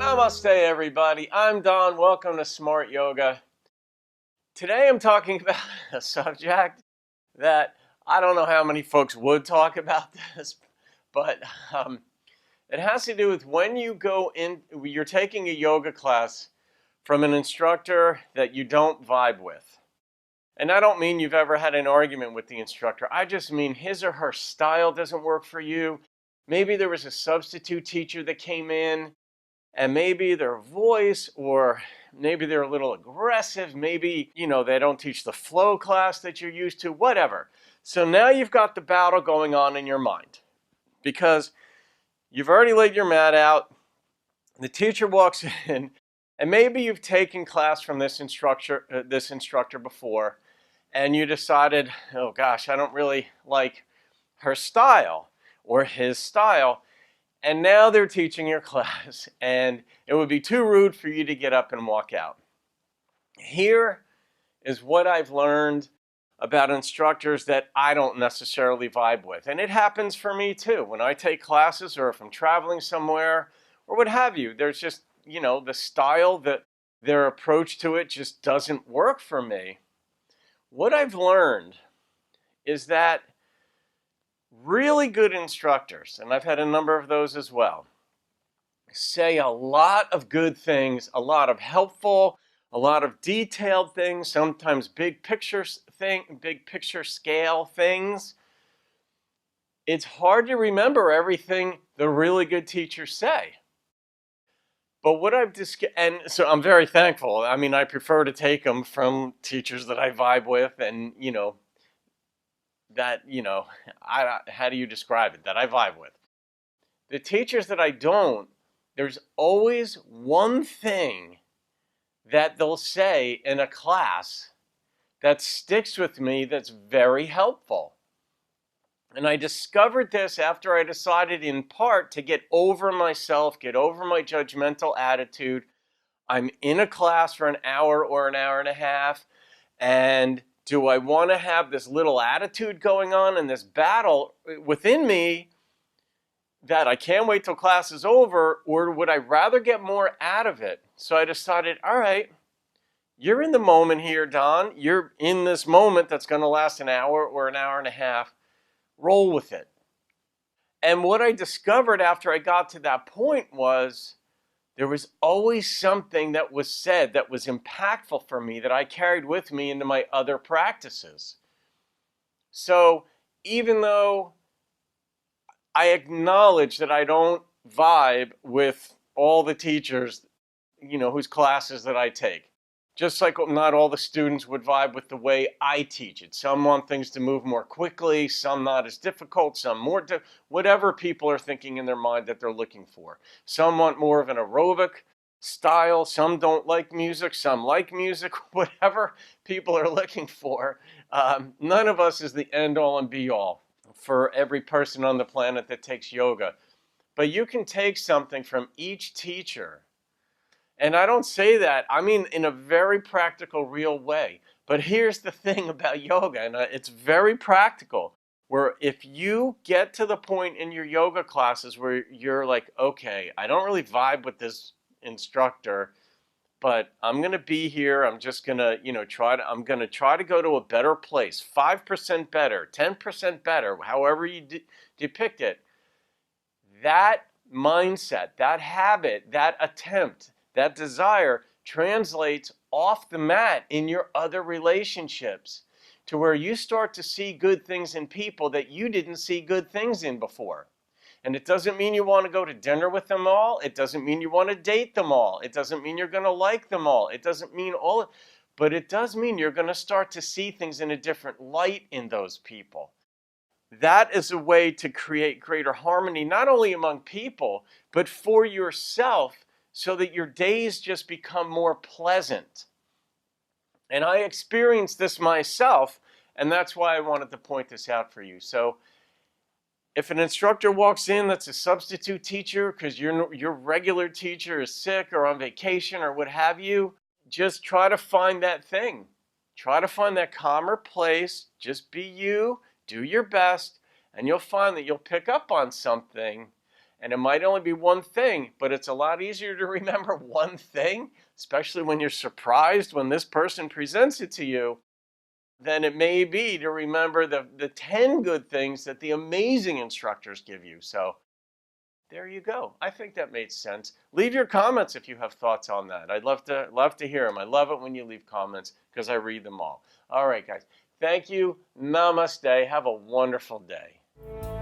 Namaste, everybody. I'm Don. Welcome to Smart Yoga. Today I'm talking about a subject that I don't know how many folks would talk about this, but it has to do with when you're taking a yoga class from an instructor that you don't vibe with. And I don't mean you've ever had an argument with the instructor. I just mean his or her style doesn't work for you. Maybe there was a substitute teacher that came in, and maybe their voice, or maybe they're a little aggressive. Maybe, they don't teach the flow class that you're used to, whatever. So now you've got the battle going on in your mind because you've already laid your mat out. The teacher walks in, and maybe you've taken class from this instructor before, and you decided, oh gosh, I don't really like her style or his style. And now they're teaching your class, and it would be too rude for you to get up and walk out. Here is what I've learned about instructors that I don't necessarily vibe with. And it happens for me too. When I take classes or if I'm traveling somewhere or what have you, there's just, the style, that their approach to it just doesn't work for me. What I've learned is that really good instructors, and I've had a number of those as well, say a lot of good things, a lot of helpful, a lot of detailed things, sometimes big picture scale things. It's hard to remember everything the really good teachers say. But what I've and so I'm very thankful. I mean, I prefer to take them from teachers that I vibe with, and how do you describe it? That I vibe with. The teachers that I don't, there's always one thing that they'll say in a class that sticks with me that's very helpful. And I discovered this after I decided in part to get over myself, get over my judgmental attitude. I'm in a class for an hour or an hour and a half, and do I want to have this little attitude going on and this battle within me that I can't wait till class is over, or would I rather get more out of it? So I decided, all right, you're in the moment here, Don. You're in this moment that's going to last an hour or an hour and a half. Roll with it. And what I discovered after I got to that point was there was always something that was said that was impactful for me that I carried with me into my other practices. So even though I acknowledge that I don't vibe with all the teachers, whose classes that I take, just like not all the students would vibe with the way I teach it. Some want things to move more quickly, some not as difficult, some more, whatever people are thinking in their mind that they're looking for. Some want more of an aerobic style, some don't like music, some like music, whatever people are looking for. None of us is the end all and be all for every person on the planet that takes yoga. But you can take something from each teacher. And I don't say that, I mean in a very practical, real way. But here's the thing about yoga, and it's very practical, where if you get to the point in your yoga classes where you're like, okay, I don't really vibe with this instructor, but I'm going to be here, I'm just going to, I'm going to try to go to a better place, 5% better, 10% better, however you depict it. That mindset, that habit, that attempt, that desire translates off the mat in your other relationships to where you start to see good things in people that you didn't see good things in before. And it doesn't mean you want to go to dinner with them all. It doesn't mean you want to date them all. It doesn't mean you're going to like them all. It doesn't mean but it does mean you're going to start to see things in a different light in those people. That is a way to create greater harmony, not only among people, but for yourself, so that your days just become more pleasant. And I experienced this myself, and that's why I wanted to point this out for you. So if an instructor walks in that's a substitute teacher because your regular teacher is sick or on vacation or what have you, just try to find that thing. Try to find that calmer place. Just be you, do your best, and you'll find that you'll pick up on something And it might only be one thing, but it's a lot easier to remember one thing, especially when you're surprised when this person presents it to you, than it may be to remember the 10 good things that the amazing instructors give you. So there you go. I think that made sense. Leave your comments if you have thoughts on that. I'd love to hear them. I love it when you leave comments because I read them all. All right, guys. Thank you. Namaste. Have a wonderful day.